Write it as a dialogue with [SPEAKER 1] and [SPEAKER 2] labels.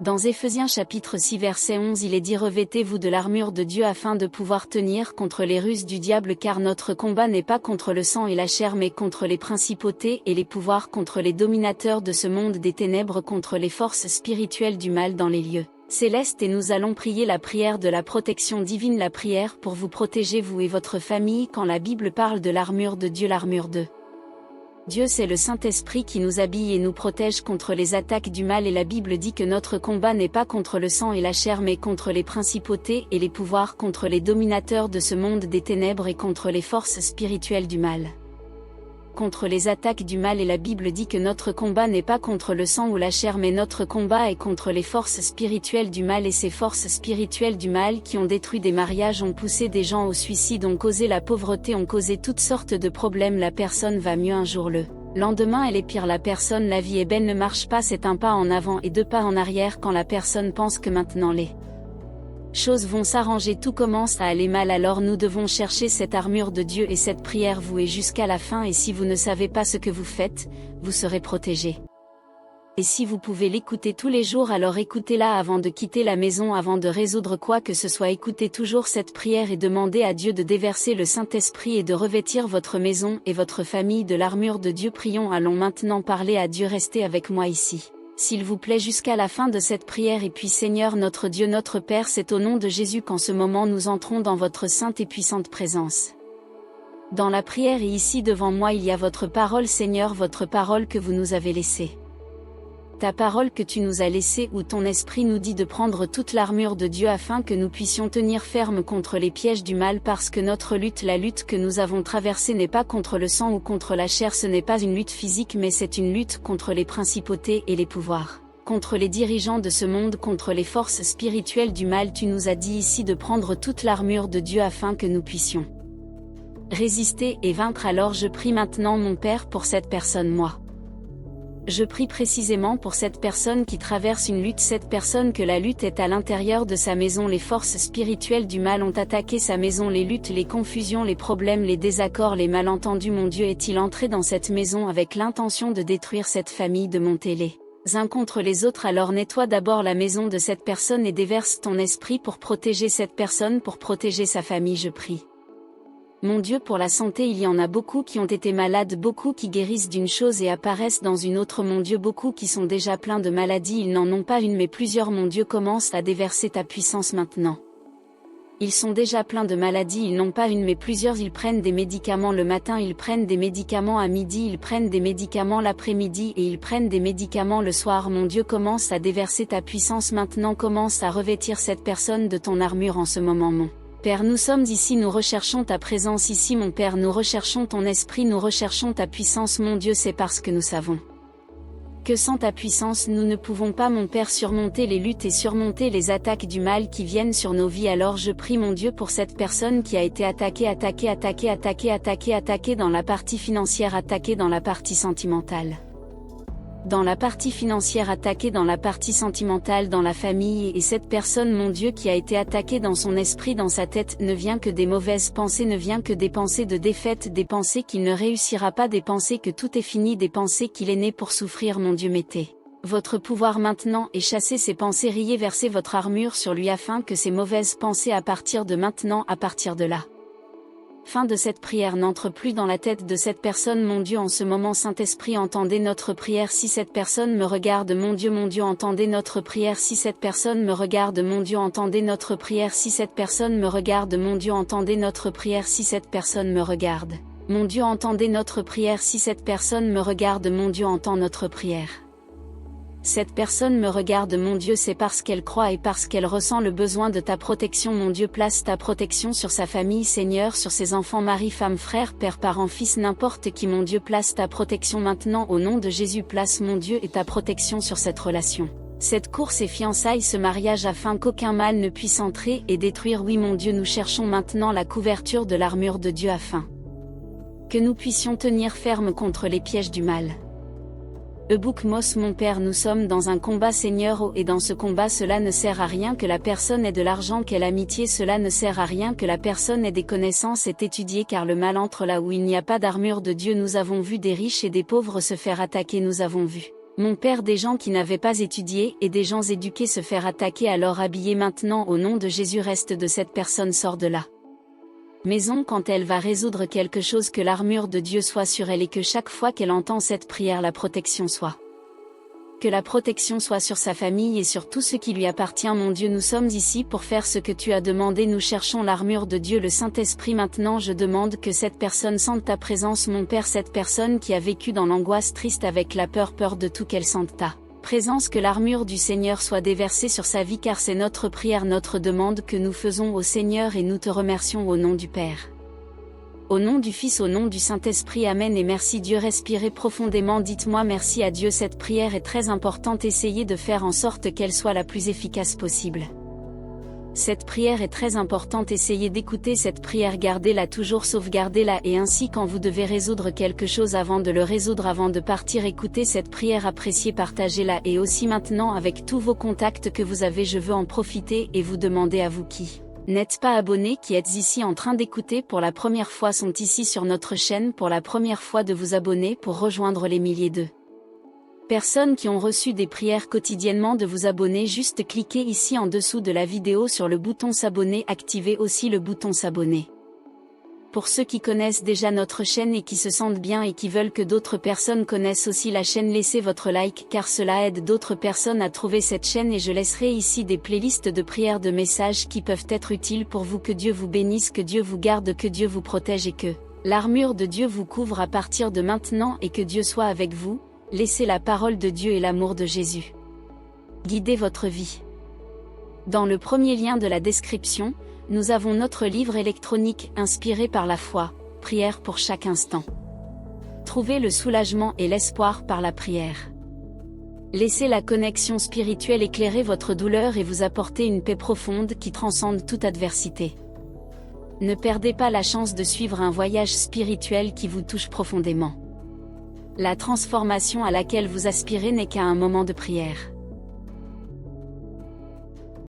[SPEAKER 1] Dans Éphésiens chapitre 6 verset 11 il est dit revêtez-vous de l'armure de Dieu afin de pouvoir tenir contre les ruses du diable car notre combat n'est pas contre le sang et la chair mais contre les principautés et les pouvoirs contre les dominateurs de ce monde des ténèbres contre les forces spirituelles du mal dans les lieux célestes et nous allons prier la prière de la protection divine la prière pour vous protéger vous et votre famille quand la Bible parle de l'armure de Dieu l'armure de Dieu c'est le Saint-Esprit qui nous habille et nous protège contre les attaques du mal et la Bible dit que notre combat n'est pas contre le sang et la chair mais contre les principautés et les pouvoirs contre les dominateurs de ce monde des ténèbres et contre les forces spirituelles du mal. Contre les attaques du mal et la Bible dit que notre combat n'est pas contre le sang ou la chair mais notre combat est contre les forces spirituelles du mal et ces forces spirituelles du mal qui ont détruit des mariages ont poussé des gens au suicide ont causé la pauvreté ont causé toutes sortes de problèmes la personne va mieux un jour le lendemain elle est pire la personne la vie est belle ne marche pas c'est un pas en avant et deux pas en arrière quand la personne pense que maintenant les choses vont s'arranger tout commence à aller mal alors nous devons chercher cette armure de Dieu et cette prière vous et jusqu'à la fin et si vous ne savez pas ce que vous faites, vous serez protégé. Et si vous pouvez l'écouter tous les jours alors écoutez-la avant de quitter la maison avant de résoudre quoi que ce soit écoutez toujours cette prière et demandez à Dieu de déverser le Saint-Esprit et de revêtir votre maison et votre famille de l'armure de Dieu prions allons maintenant parler à Dieu restez avec moi ici. S'il vous plaît jusqu'à la fin de cette prière et puis Seigneur notre Dieu notre Père c'est au nom de Jésus qu'en ce moment nous entrons dans votre sainte et puissante présence. Dans la prière et ici devant moi il y a votre parole Seigneur votre parole que vous nous avez laissée. Ta parole que tu nous as laissée où ton esprit nous dit de prendre toute l'armure de Dieu afin que nous puissions tenir ferme contre les pièges du mal parce que notre lutte, la lutte que nous avons traversée n'est pas contre le sang ou contre la chair, ce n'est pas une lutte physique mais c'est une lutte contre les principautés et les pouvoirs, contre les dirigeants de ce monde, contre les forces spirituelles du mal. Tu nous as dit ici de prendre toute l'armure de Dieu afin que nous puissions résister et vaincre. Alors je prie maintenant mon Père pour cette personne moi. Je prie précisément pour cette personne qui traverse une lutte, cette personne que la lutte est à l'intérieur de sa maison, les forces spirituelles du mal ont attaqué sa maison, les luttes, les confusions, les problèmes, les désaccords, les malentendus. Mon Dieu est-il entré dans cette maison avec l'intention de détruire cette famille, de monter les uns contre les autres? Alors nettoie d'abord la maison de cette personne et déverse ton esprit pour protéger cette personne, pour protéger sa famille, je prie. Mon Dieu pour la santé, il y en a beaucoup qui ont été malades, beaucoup qui guérissent d'une chose et apparaissent dans une autre. Mon Dieu, beaucoup qui sont déjà pleins de maladies, ils n'en ont pas une mais plusieurs. Mon Dieu, commence à déverser ta puissance maintenant. Ils sont déjà pleins de maladies, ils n'ont pas une mais plusieurs, ils prennent des médicaments le matin, ils prennent des médicaments à midi, ils prennent des médicaments l'après-midi et ils prennent des médicaments le soir. Mon Dieu, commence à déverser ta puissance maintenant, commence à revêtir cette personne de ton armure en ce moment. Mon Père, nous sommes ici, nous recherchons ta présence ici mon Père, nous recherchons ton esprit, nous recherchons ta puissance mon Dieu, c'est parce que nous savons que sans ta puissance nous ne pouvons pas mon Père surmonter les luttes et surmonter les attaques du mal qui viennent sur nos vies. Alors je prie mon Dieu pour cette personne qui a été attaquée dans la partie financière, attaquée dans la partie sentimentale. Dans la partie financière, attaquée dans la partie sentimentale, dans la famille, et cette personne mon Dieu qui a été attaquée dans son esprit, dans sa tête, ne vient que des mauvaises pensées, ne vient que des pensées de défaite, des pensées qu'il ne réussira pas, des pensées que tout est fini, des pensées qu'il est né pour souffrir. Mon Dieu, mettez votre pouvoir maintenant et chassez ces pensées, riez, versez votre armure sur lui afin que ces mauvaises pensées à partir de maintenant, à partir de là, fin de cette prière, n'entre plus dans la tête de cette personne. Mon Dieu, en ce moment, Saint-Esprit, entendez notre prière. Si cette personne me regarde, mon Dieu, entendez notre prière. Si cette personne me regarde, mon Dieu, entendez notre prière. Si cette personne me regarde, mon Dieu, entendez notre prière. Si cette personne me regarde, mon Dieu, entendez notre prière. Si cette personne me regarde, mon Dieu, entend notre prière. Cette personne me regarde mon Dieu, c'est parce qu'elle croit et parce qu'elle ressent le besoin de ta protection. Mon Dieu, place ta protection sur sa famille Seigneur, sur ses enfants, mari, femme, frère, père, parent, fils, n'importe qui. Mon Dieu, place ta protection maintenant au nom de Jésus. Place mon Dieu et ta protection sur cette relation, cette course et fiançailles, ce mariage, afin qu'aucun mal ne puisse entrer et détruire. Oui mon Dieu, nous cherchons maintenant la couverture de l'armure de Dieu afin que nous puissions tenir ferme contre les pièges du mal. Eboukmos, mon Père, nous sommes dans un combat Seigneur, et dans ce combat cela ne sert à rien que la personne ait de l'argent, qu'elle amitié, cela ne sert à rien que la personne ait des connaissances, est étudiée, car le mal entre là où il n'y a pas d'armure de Dieu. Nous avons vu des riches et des pauvres se faire attaquer, nous avons vu Mon père, des gens qui n'avaient pas étudié et des gens éduqués se faire attaquer, alors habillés maintenant au nom de Jésus, reste de cette personne, sort de là. Maison, quand elle va résoudre quelque chose, que l'armure de Dieu soit sur elle et que chaque fois qu'elle entend cette prière, la protection soit. Que la protection soit sur sa famille et sur tout ce qui lui appartient. Mon Dieu, nous sommes ici pour faire ce que tu as demandé. Nous cherchons l'armure de Dieu, le Saint-Esprit. Maintenant, je demande que cette personne sente ta présence, mon Père, cette personne qui a vécu dans l'angoisse, triste, avec la peur de tout, qu'elle sente ta présence, que l'armure du Seigneur soit déversée sur sa vie, car c'est notre prière, notre demande que nous faisons au Seigneur, et nous te remercions au nom du Père. Au nom du Fils, au nom du Saint-Esprit, Amen et merci Dieu. Respirez profondément, dites-moi merci à Dieu. Cette prière est très importante, essayez de faire en sorte qu'elle soit la plus efficace possible. Cette prière est très importante, essayez d'écouter cette prière, gardez-la toujours, sauvegardez-la, et ainsi quand vous devez résoudre quelque chose, avant de le résoudre, avant de partir, écoutez cette prière, appréciez, partagez-la, et aussi maintenant avec tous vos contacts que vous avez. Je veux en profiter et vous demander, à vous qui n'êtes pas abonnés, qui êtes ici en train d'écouter pour la première fois, sont ici sur notre chaîne pour la première fois, de vous abonner pour rejoindre les milliers de personnes qui ont reçu des prières quotidiennement, de vous abonner. Juste cliquez ici en dessous de la vidéo sur le bouton s'abonner, activez aussi le bouton s'abonner. Pour ceux qui connaissent déjà notre chaîne et qui se sentent bien et qui veulent que d'autres personnes connaissent aussi la chaîne, laissez votre like, car cela aide d'autres personnes à trouver cette chaîne, et je laisserai ici des playlists de prières, de messages qui peuvent être utiles pour vous. Que Dieu vous bénisse, que Dieu vous garde, que Dieu vous protège et que l'armure de Dieu vous couvre à partir de maintenant, et que Dieu soit avec vous. Laissez la parole de Dieu et l'amour de Jésus guider votre vie. Dans le premier lien de la description, nous avons notre livre électronique inspiré par la foi, prière pour chaque instant. Trouvez le soulagement et l'espoir par la prière. Laissez la connexion spirituelle éclairer votre douleur et vous apporter une paix profonde qui transcende toute adversité. Ne perdez pas la chance de suivre un voyage spirituel qui vous touche profondément. La transformation à laquelle vous aspirez n'est qu'à un moment de prière.